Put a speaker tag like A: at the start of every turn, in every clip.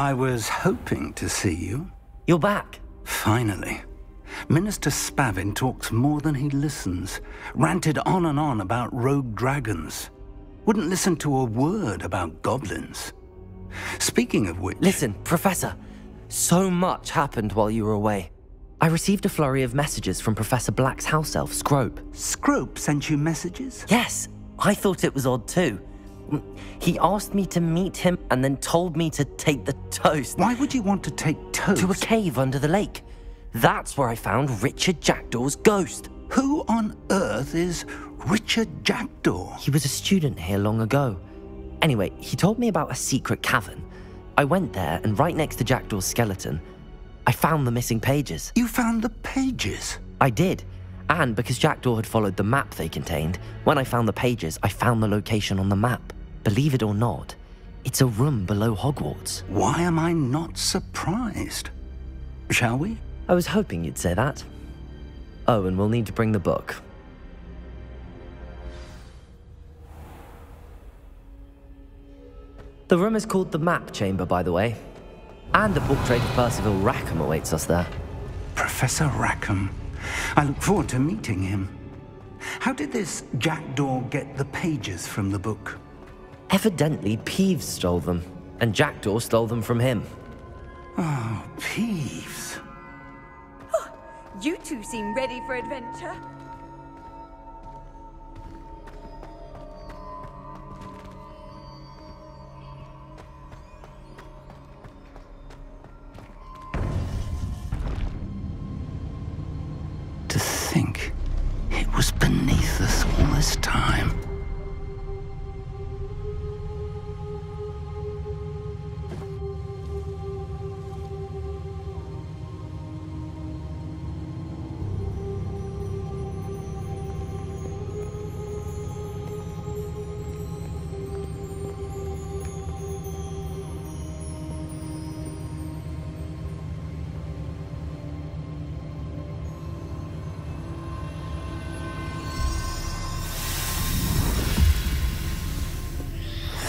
A: I was hoping to see you.
B: You're back.
A: Finally. Minister Spavin talks more than he listens. Ranted on and on about rogue dragons. Wouldn't listen to a word about goblins. Speaking of which...
B: Listen, Professor. So much happened while you were away. I received a flurry of messages from Professor Black's house elf, Scrope.
A: Scrope sent you messages?
B: Yes. I thought it was odd too. He asked me to meet him and then told me to take the toast.
A: Why would you want to take toast?
B: To a cave under the lake. That's where I found Richard Jackdaw's ghost.
A: Who on earth is Richard Jackdaw?
B: He was a student here long ago. Anyway, he told me about a secret cavern. I went there, and right next to Jackdaw's skeleton, I found the missing pages.
A: You found the pages?
B: I did. And because Jackdaw had followed the map they contained, when I found the pages, I found the location on the map. Believe it or not, it's a room below Hogwarts.
A: Why am I not surprised? Shall we?
B: I was hoping you'd say that. Oh, and we'll need to bring the book. The room is called the Map Chamber, by the way. And a portrait of Percival Rackham awaits us there.
A: Professor Rackham. I look forward to meeting him. How did this Jackdaw get the pages from the book?
B: Evidently, Peeves stole them, and Jackdaw stole them from him.
A: Oh, Peeves.
C: Oh, you two seem ready for adventure.
A: To think it was beneath us all this time.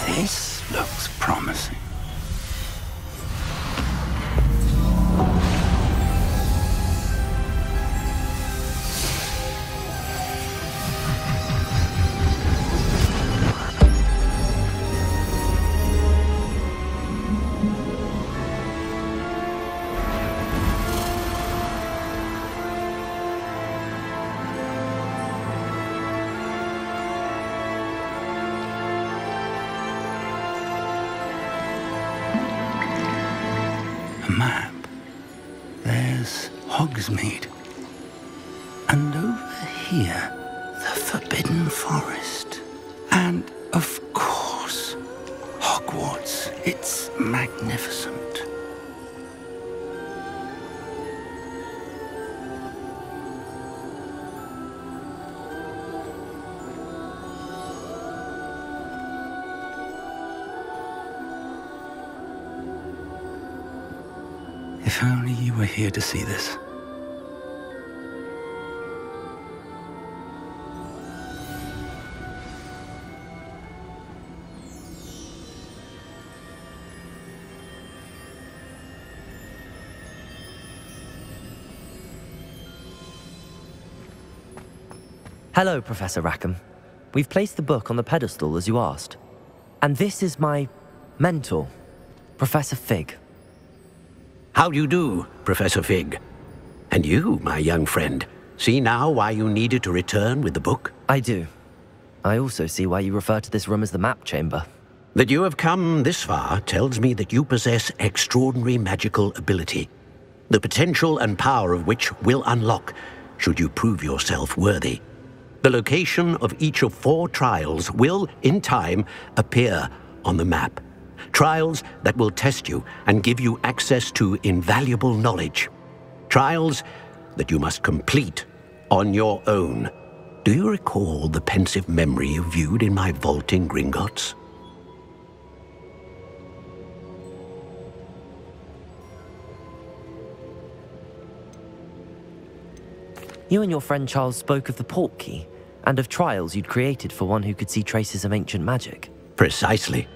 A: This looks promising. Map. There's Hogsmeade. And over here, the Forbidden Forest. And, of course, Hogwarts. It's magnificent. If only you were here to see this.
B: Hello, Professor Rackham. We've placed the book on the pedestal as you asked. And this is my mentor, Professor Fig.
D: How do you do, Professor Fig? And you, my young friend, see now why you needed to return with the book?
B: I do. I also see why you refer to this room as the Map Chamber.
D: That you have come this far tells me that you possess extraordinary magical ability, the potential and power of which will unlock should you prove yourself worthy. The location of each of 4 trials will, in time, appear on the map. Trials that will test you and give you access to invaluable knowledge. Trials that you must complete on your own. Do you recall the pensive memory you viewed in my vault in Gringotts?
B: You and your friend Charles spoke of the portkey, and of trials you'd created for one who could see traces of ancient magic.
D: Precisely.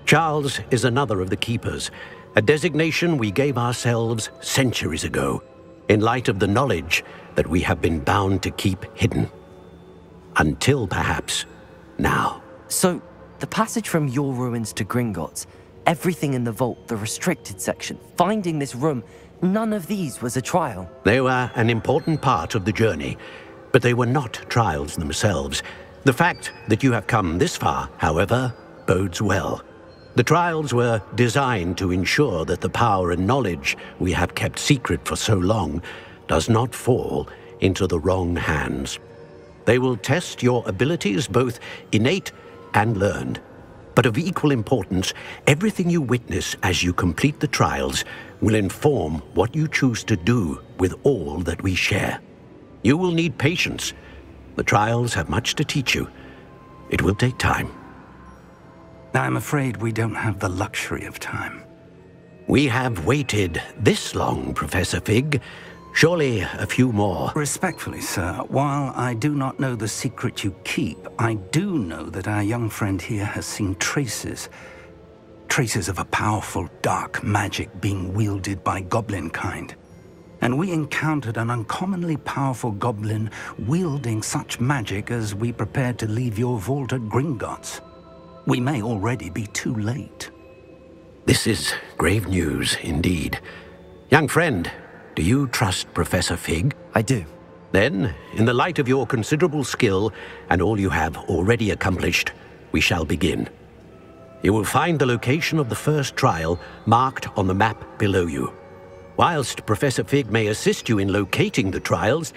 D: Charles is another of the keepers, a designation we gave ourselves centuries ago, in light of the knowledge that we have been bound to keep hidden. Until, perhaps, now.
B: So, the passage from your ruins to Gringotts, everything in the vault, the restricted section, finding this room, none of these was a trial.
D: They were an important part of the journey, but they were not trials themselves. The fact that you have come this far, however, bodes well. The trials were designed to ensure that the power and knowledge we have kept secret for so long does not fall into the wrong hands. They will test your abilities, both innate and learned. But of equal importance, everything you witness as you complete the trials will inform what you choose to do with all that we share. You will need patience. The trials have much to teach you. It will take time.
A: I'm afraid we don't have the luxury of time.
D: We have waited this long, Professor Fig. Surely a few more.
A: Respectfully, sir, while I do not know the secret you keep, I do know that our young friend here has seen traces. Traces of a powerful dark magic being wielded by goblin kind. And we encountered an uncommonly powerful goblin wielding such magic as we prepared to leave your vault at Gringotts. We may already be too late.
D: This is grave news indeed. Young friend, do you trust Professor Fig?
B: I do.
D: Then, in the light of your considerable skill and all you have already accomplished, we shall begin. You will find the location of the first trial marked on the map below you. Whilst Professor Fig may assist you in locating the trials,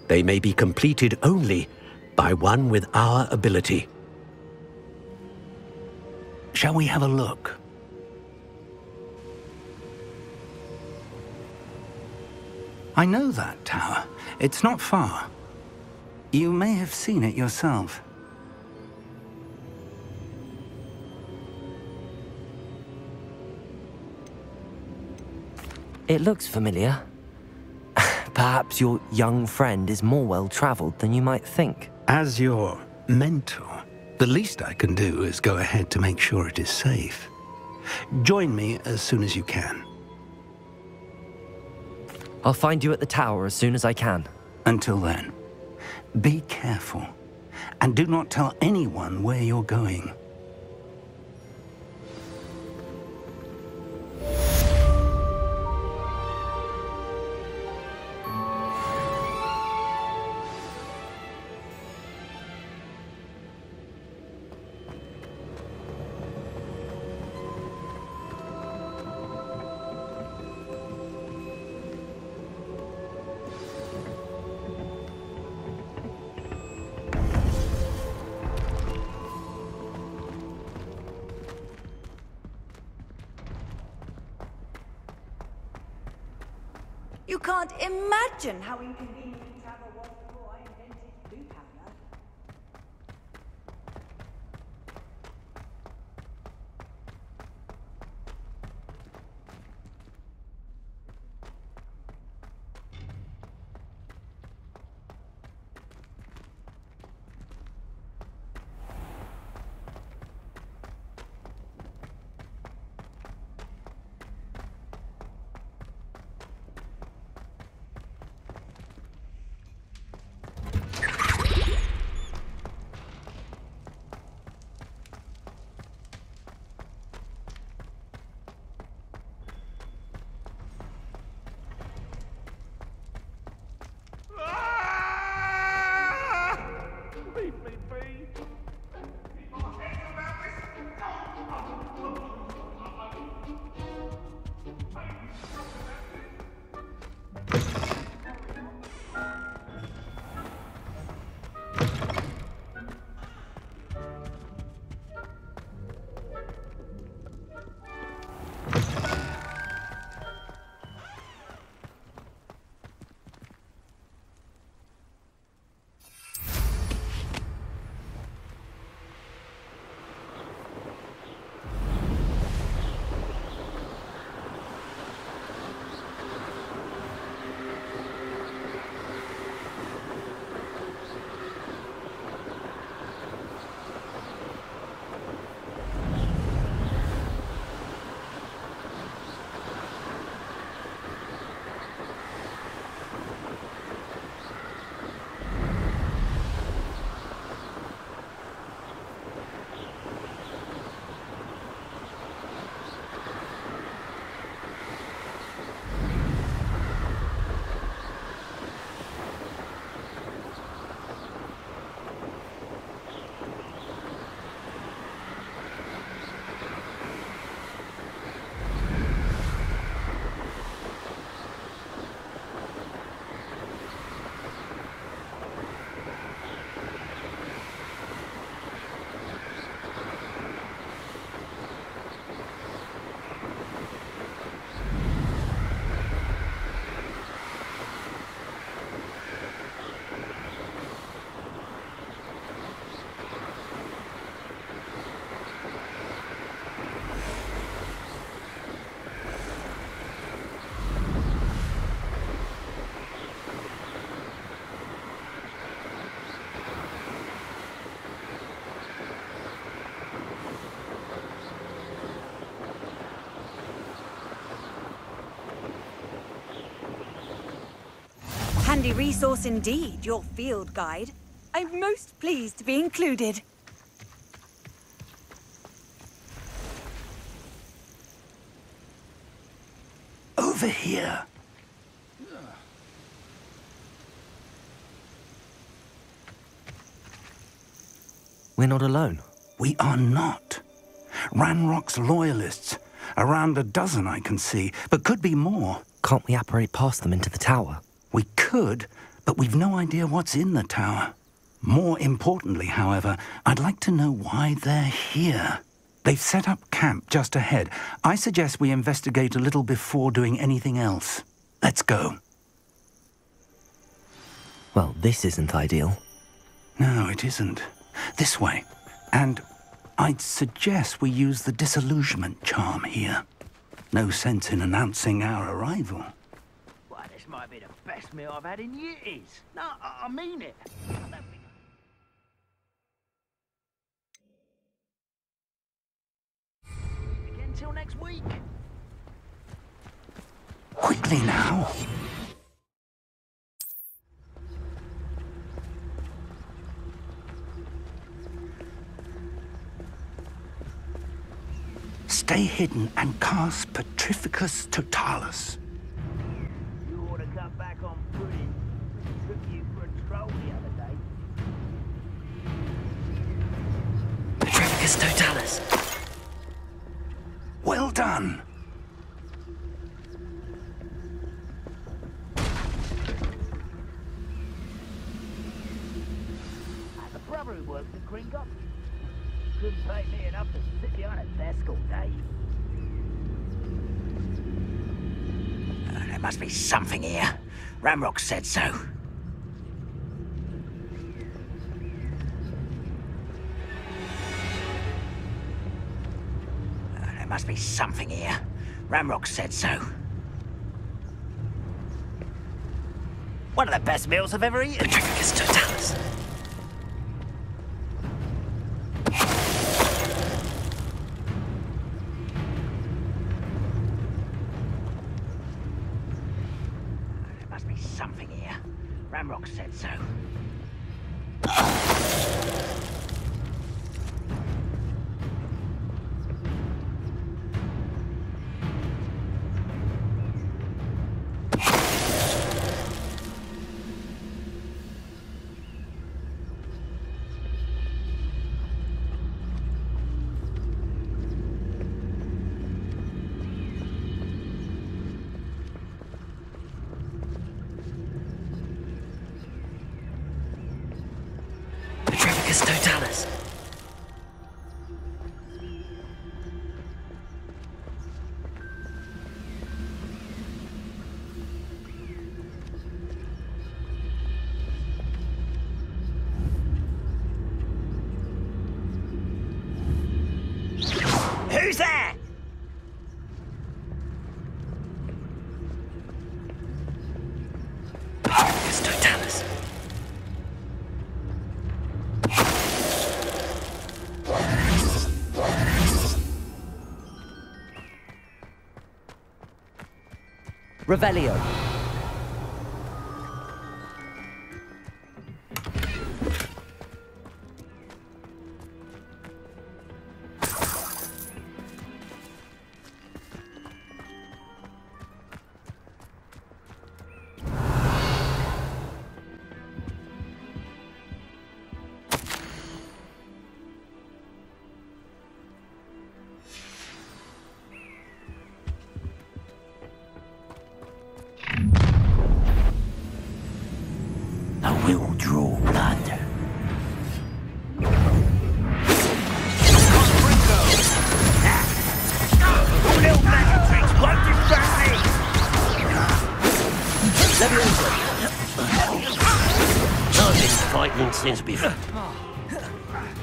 D: they may be completed only by one with our ability.
A: Shall we have a look? I know that tower. It's not far. You may have seen it yourself.
B: It looks familiar. Perhaps your young friend is more well-traveled than you might think.
A: As your mentor, the least I can do is go ahead to make sure it is safe. Join me as soon as you can.
B: I'll find you at the tower as soon as I can.
A: Until then, be careful, and do not tell anyone where you're going.
C: You can't imagine how inconvenient travel was before I invented blue powder. handy resource indeed, your field guide. I'm most pleased to be included.
A: Over here.
B: We're not alone.
A: We are not. Ranrock's loyalists. Around a dozen I can see, but could be more.
B: Can't we apparate past them into the tower?
A: We could, but we've no idea what's in the tower. More importantly, however, I'd like to know why they're here. They've set up camp just ahead. I suggest we investigate a little before doing anything else. Let's go.
B: Well, this isn't ideal.
A: No, it isn't. This way. And I'd suggest we use the disillusionment charm here. No sense in announcing our arrival.
E: Why, this might be the best meal I've had in years. No, I mean it. Again till next week.
A: Quickly now. Stay hidden and cast Petrificus Totalis.
E: You ought to cut back on pudding. Took you for a troll the other day.
B: Petrificus Totalis.
A: Well done.
E: The brother who works at Gringotts couldn't pay me enough to sit behind a desk all day. There must be something here. Ramrock said so. There must be something here. Ramrock said so. One of the best meals I've ever eaten.
B: Petrificus Totalis.
E: There must be something here. Ramrock said so.
B: Petrificus Totalis.
E: Who's there?
B: Petrificus Totalis. Revelio.
E: I will draw blood. Little magic tricks won't distract me!
D: I've been fighting since before.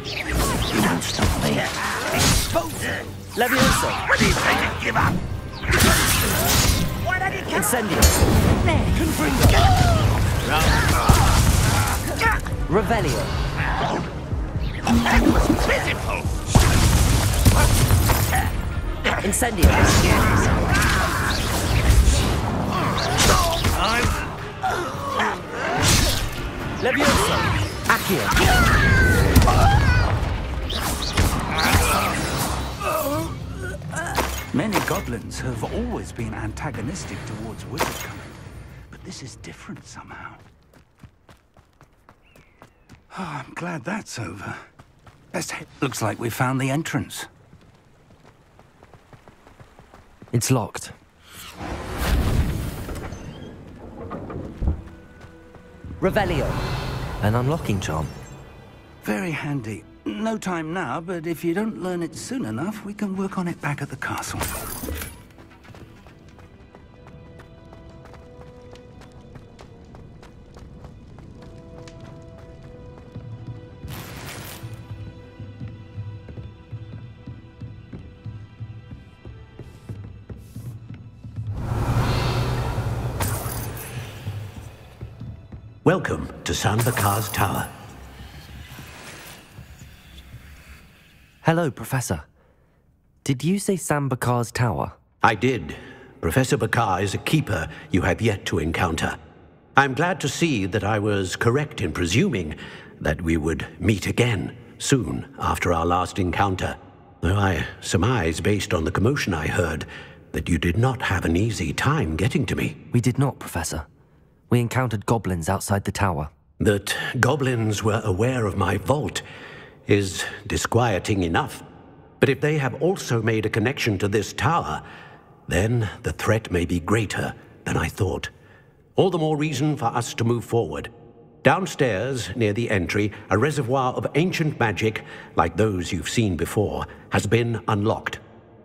D: You won't stop me.
B: Levioso.
E: What do you say to give up? Why don't you come?
B: Incendio.
E: Confringo!
B: Revelio.
E: That was pitiful!
B: Incendio. Levioso! Accio!
A: Many goblins have always been antagonistic towards wizardkind, but this is different somehow. Oh, I'm glad that's over. Looks like we found the entrance.
B: It's locked. Revelio. An unlocking charm.
A: Very handy. No time now, but if you don't learn it soon enough, we can work on it back at the castle.
D: Welcome to San Bakar's Tower.
B: Hello, Professor. Did you say San Bakar's Tower?
D: I did. Professor Bakar is a keeper you have yet to encounter. I'm glad to see that I was correct in presuming that we would meet again soon after our last encounter. Though I surmise, based on the commotion I heard, that you did not have an easy time getting to me.
B: We did not, Professor. We encountered goblins outside the tower.
D: That goblins were aware of my vault is disquieting enough. But if they have also made a connection to this tower, then the threat may be greater than I thought. All the more reason for us to move forward. Downstairs, near the entry, a reservoir of ancient magic, like those you've seen before, has been unlocked.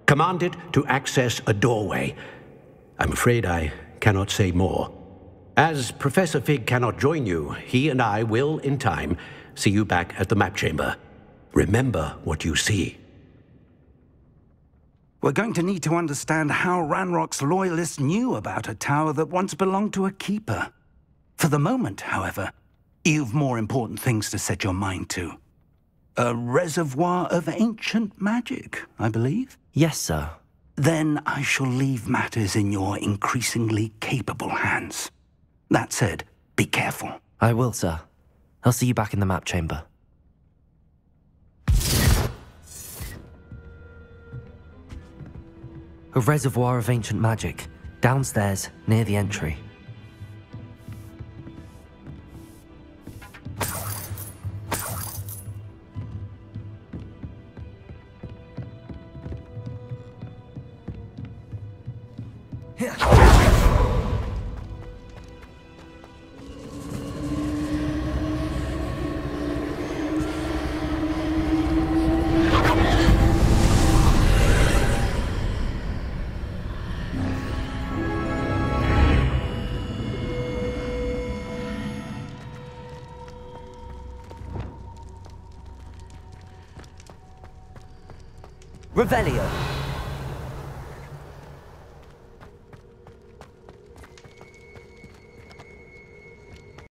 D: Command it to access a doorway. I'm afraid I cannot say more. As Professor Fig cannot join you, he and I will, in time, see you back at the map chamber. Remember what you see.
A: We're going to need to understand how Ranrock's loyalists knew about a tower that once belonged to a keeper. For the moment, however, you've more important things to set your mind to. A reservoir of ancient magic, I believe?
B: Yes, sir.
A: Then I shall leave matters in your increasingly capable hands. That said, be careful.
B: I will, sir. I'll see you back in the map chamber. A reservoir of ancient magic, downstairs, near the entry. Revelio.